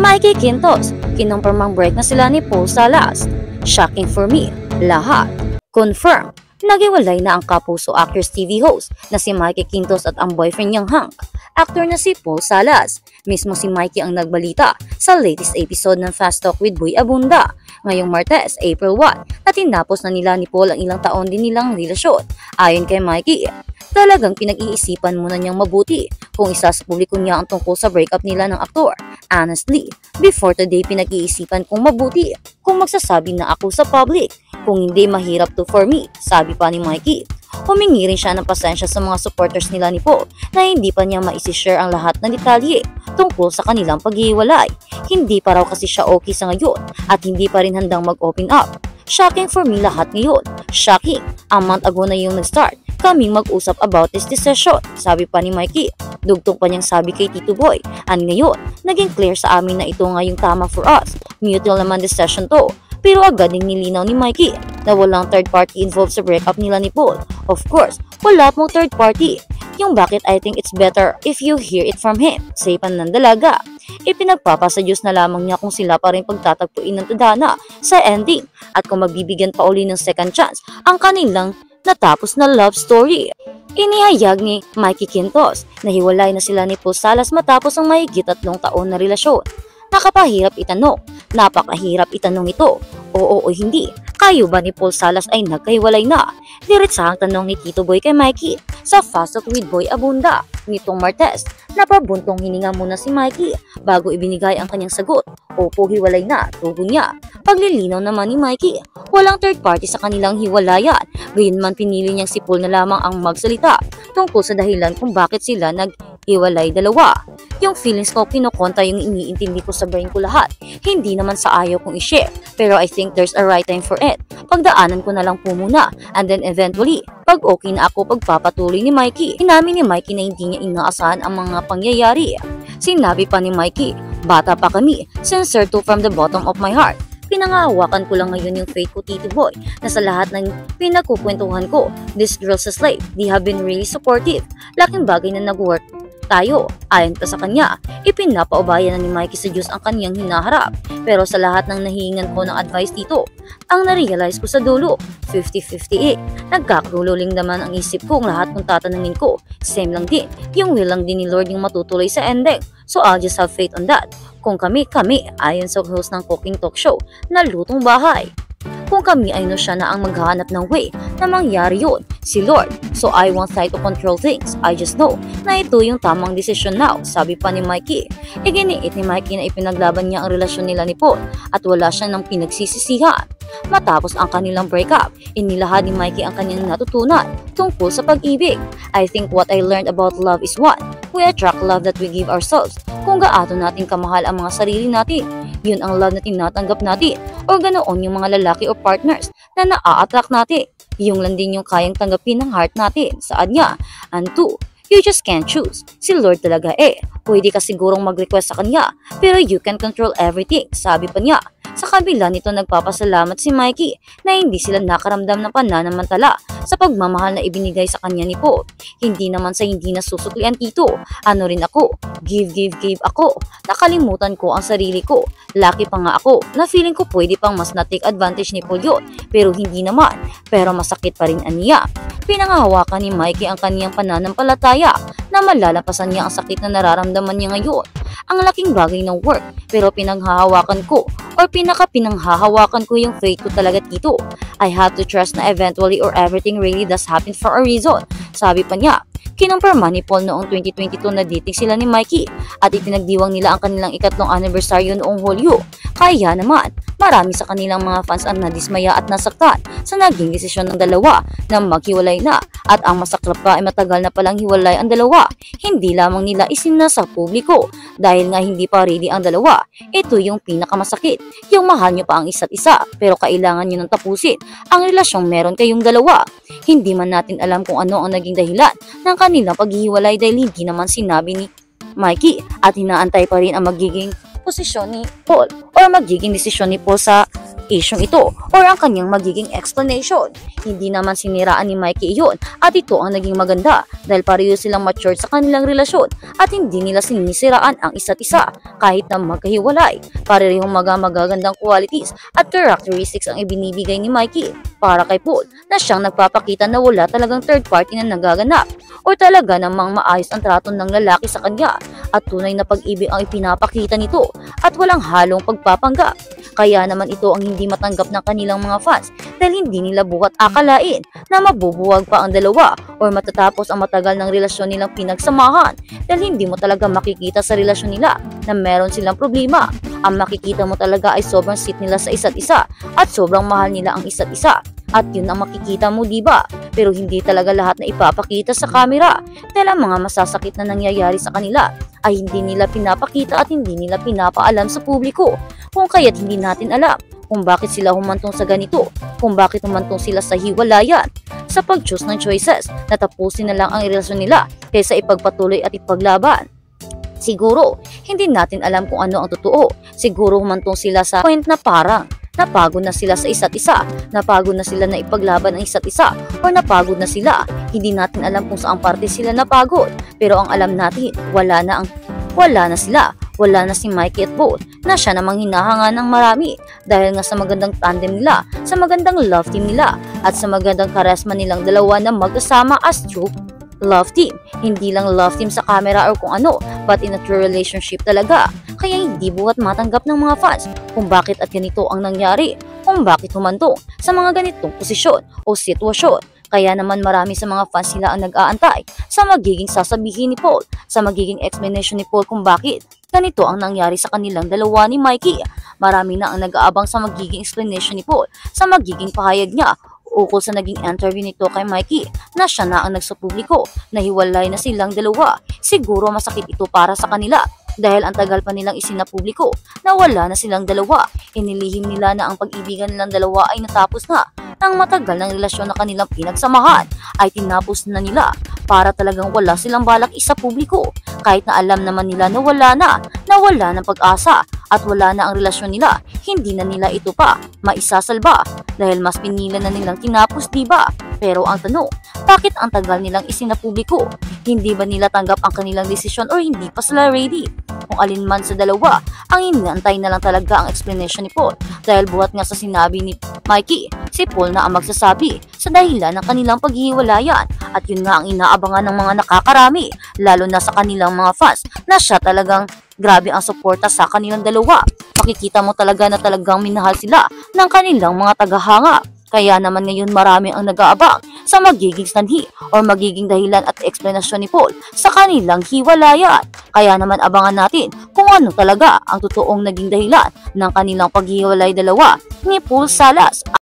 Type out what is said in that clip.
Mikey Quintos, kinumpirmang break na sila ni Paul Salas. Shocking for me, lahat. Confirm, naghiwalay na ang Kapuso Actors TV host na si Mikey Quintos at ang boyfriend niyang Hank, actor na si Paul Salas. Mismo si Mikey ang nagbalita sa latest episode ng Fast Talk with Boy Abunda ngayong Martes, April 1, na tinapos na nila ni Paul ang ilang taon din nilang relasyon. Ayon kay Mikey, talagang pinag-iisipan muna niyang mabuti kung isa sa publiko niya ang tungkol sa breakup nila ng aktor. Honestly, before today pinag-iisipan kong mabuti kung magsasabi na ako sa public. Kung hindi, mahirap to for me, sabi pa ni Mikey. Humingi rin siya ng pasensya sa mga supporters nila ni Paul na hindi pa niya maisishare ang lahat ng detalye tungkol sa kanilang paghihiwalay. Hindi pa raw kasi siya okay sa ngayon at hindi pa rin handang mag-open up. Shocking for me lahat ngayon. Shocking, a month ago na yung nag-start kaming mag-usap about this decision, sabi pa ni Mikey. Dugtong pa niyang sabi kay Tito Boy, and ngayon, naging clear sa amin na ito nga yung tama for us. Mutual naman decision to. Pero agad ding nilinaw ni Mikey na walang third party involved sa breakup nila ni Paul. Of course, wala pong third party. Yung bakit I think it's better if you hear it from him, say pa ng dalaga. Ipinagpapasa Diyos na lamang niya kung sila pa rin pagtatagpuin ng tadhana sa ending at kung magbibigyan pa uli ng second chance ang kanilang natapos na love story. Inihayag ni Mikey Quintos na hiwalay na sila ni Paul Salas matapos ang mahigit 3 taon na relasyon. Nakapahirap itanong, napakahirap itanong ito, oo o hindi. Kayo ba ni Paul Salas ay nagkahiwalay na? Diretsahang tanong ni Tito Boy kay Mikey sa Fast Talk with Boy Abunda nitong Martes. Napabuntong hininga muna si Mikey bago ibinigay ang kanyang sagot. Opo, hiwalay na, tugon niya. Paglilinaw naman ni Mikey, walang third party sa kanilang hiwalayan. Gayunman pinili niyang si Paul na lamang ang magsalita tungkol sa dahilan kung bakit sila naghiwalay dalawa. Yung feelings ko kinokonta yung iniintindi ko sa brain ko lahat. Hindi naman sa ayaw kong i-share. Pero I think there's a right time for it. Pagdaanan ko na lang po muna. And then eventually, pag okay na ako pagpapatuloy ni Mikey. Inamin ni Mikey na hindi niya inaasahan ang mga pangyayari. Sinabi pa ni Mikey, bata pa kami, sincere to from the bottom of my heart. Pinangahawakan ko lang ngayon yung faith ko, Tito Boy, na sa lahat ng pinagkukwentuhan ko, this girl's a slave, they have been really supportive. Laking bagay na nag-work tayo. Ayon pa sa kanya, ipinapaubayan na ni Mikey sa Diyos ang kanyang hinaharap. Pero sa lahat ng nahihingan ko ng advice dito, ang narealize ko sa dulo, 50-50 Nagkakululing naman ang isip ko ang lahat ng tatanungin ko. Same lang din, yung will lang din ni Lord yung matutuloy sa ending. So I'll just have faith on that. Kung kami, ayon sa host ng cooking talk show na Lutong Bahay. Kung kami ay no siya na ang maghahanap ng way na mangyari yun, si Lord. So I won't try to control things. I just know na ito yung tamang decision now, sabi pa ni Mikey. Iginiit ni Mikey na ipinaglaban niya ang relasyon nila ni Paul at wala siya ng pinagsisisihan. Matapos ang kanilang breakup, inilahad ni Mikey ang kanyang natutunan tungkol sa pag-ibig. I think what I learned about love is one, we attract love that we give ourselves. Kung gaano natin kamahal ang mga sarili natin, yun ang love na tinatanggap natin. O ganoon yung mga lalaki o partners na naa-attract natin. Yung lang din yung kayang tanggapin ng heart natin. Saan niya? And two, you just can't choose. Si Lord talaga Pwede ka sigurong mag-request sa kanya, pero you can control everything, sabi pa niya. Sa kabila nito, nagpapasalamat si Mikey na hindi sila nakaramdam ng pananamantala sa pagmamahal na ibinigay sa kanya ni Paul. Hindi naman sa hindi nasusuklian tito. Ano rin ako? Give ako. Nakalimutan ko ang sarili ko. Lucky pa nga ako na feeling ko pwede pang mas na-take advantage ni Paul yun. Pero hindi naman. Pero masakit pa rin aniya. Pinangahawakan ni Mikey ang kaniyang pananampalataya na malalapasan niya ang sakit na nararamdaman niya ngayon. Ang laking bagay ng work, pero pinanghahawakan ko pinanghahawakan ko yung faith ko talaga, Tito. I have to trust na eventually or everything really does happen for a reason, sabi pa niya. Kinumpirma ni Paul noong 2022 na dating sila ni Mikey at ipinagdiwang nila ang kanilang 3th anniversary noong Hulyo. Kaya naman, marami sa kanilang mga fans ang nadismaya at nasaktan sa naging desisyon ng dalawa na maghiwalay na, at ang masaklap pa ay matagal na palang hiwalay ang dalawa. Hindi lamang nila isinasa publiko dahil nga hindi pa ready ang dalawa. Ito yung pinakamasakit, yung mahal nyo pa ang isa't isa pero kailangan nyo nang tapusin ang relasyong meron kayong dalawa. Hindi man natin alam kung ano ang naging dahilan ng kanilang paghihiwalay dahil hindi naman sinabi ni Mikey at hinaantay pa rin ang magiging posisyon ni Paul or magiging desisyon ni Paul sa isyong ito or ang kanyang magiging explanation. Hindi naman siniraan ni Mikey iyon at ito ang naging maganda dahil pareho silang matured sa kanilang relasyon at hindi nila sinisiraan ang isa't isa kahit na magkahiwalay. Parehong magagandang qualities at characteristics ang ibinibigay ni Mikey para kay Paul na siyang nagpapakita na wala talagang third party na nagaganap o talaga namang maayos ang trato ng lalaki sa kanya at tunay na pag-ibig ang ipinapakita nito at walang halong pagpapanggap. Kaya naman ito ang hindi matanggap ng kanilang mga fans dahil hindi nila buhat akalain na mabubuwag pa ang dalawa o matatapos ang matagal ng relasyon nilang pinagsamahan dahil hindi mo talaga makikita sa relasyon nila na meron silang problema. Ang makikita mo talaga ay sobrang sweet nila sa isa't isa at sobrang mahal nila ang isa't isa. At yun ang makikita mo, diba? Pero hindi talaga lahat na ipapakita sa camera dahil ang mga masasakit na nangyayari sa kanila ay hindi nila pinapakita at hindi nila pinapaalam sa publiko. Kung kaya't hindi natin alam kung bakit sila humantong sa ganito, kung bakit humantong sila sa hiwalayan. Sa pag-choose ng choices, natapusin na lang ang relasyon nila kaysa ipagpatuloy at ipaglaban. Siguro, hindi natin alam kung ano ang totoo. Siguro humantong sila sa point na parang napagod na sila sa isa't isa, napagod na sila na ipaglaban ang isa't isa, o napagod na sila. Hindi natin alam kung saang parte sila napagod. Pero ang alam natin, wala na sila. Wala na si Mikey at Paul na siya namang hinahanga ng marami dahil nga sa magandang tandem nila, sa magandang love team nila, at sa magandang karesma nilang dalawa na magkasama as true love team. Hindi lang love team sa camera or kung ano, but in a true relationship talaga. Kaya hindi buhat matanggap ng mga fans kung bakit at ganito ang nangyari, kung bakit humantong sa mga ganitong posisyon o sitwasyon. Kaya naman marami sa mga fans sila ang nag-aantay sa magiging sasabihin ni Paul, sa magiging explanation ni Paul kung bakit ganito ang nangyari sa kanilang dalawa ni Mikey. Marami na ang nag-aabang sa magiging explanation ni Paul, sa magiging pahayag niya ukol sa naging interview nito kay Mikey na siya na ang nagsapubliko na hiwalay na silang dalawa. Siguro masakit ito para sa kanila dahil ang tagal pa nilang isinapubliko na wala na silang dalawa. Inilihim nila na ang pag-ibigan nilang dalawa ay natapos na nang matagal ng relasyon na kanilang pinagsamahan ay tinapos na nila para talagang wala silang balak isa publiko kahit na alam naman nila na wala ng pag-asa at wala na ang relasyon nila. Hindi na nila ito pa maisasalba dahil mas pinila na nilang tinapos, diba? Pero ang tanong, bakit ang tagal nilang isinapubliko? Hindi ba nila tanggap ang kanilang desisyon or hindi pa sila ready? Kung alin man sa dalawa, ang inaantay na lang talaga ang explanation ni Paul dahil buhat nga sa sinabi ni Mikey, si Paul na ang magsasabi sa dahilan ng kanilang paghihiwalayan at yun nga ang inaabangan ng mga nakakarami lalo na sa kanilang mga fans na siya talagang grabe ang suporta sa kanilang dalawa. Makikita mo talaga na talagang minahal sila ng kanilang mga tagahanga. Kaya naman ngayon marami ang nag-aabang sa magiging sanhi o magiging dahilan at eksplanasyon ni Paul sa kanilang hiwalayan. Kaya naman abangan natin kung ano talaga ang totoong naging dahilan ng kanilang paghiwalay dalawa ni Paul Salas.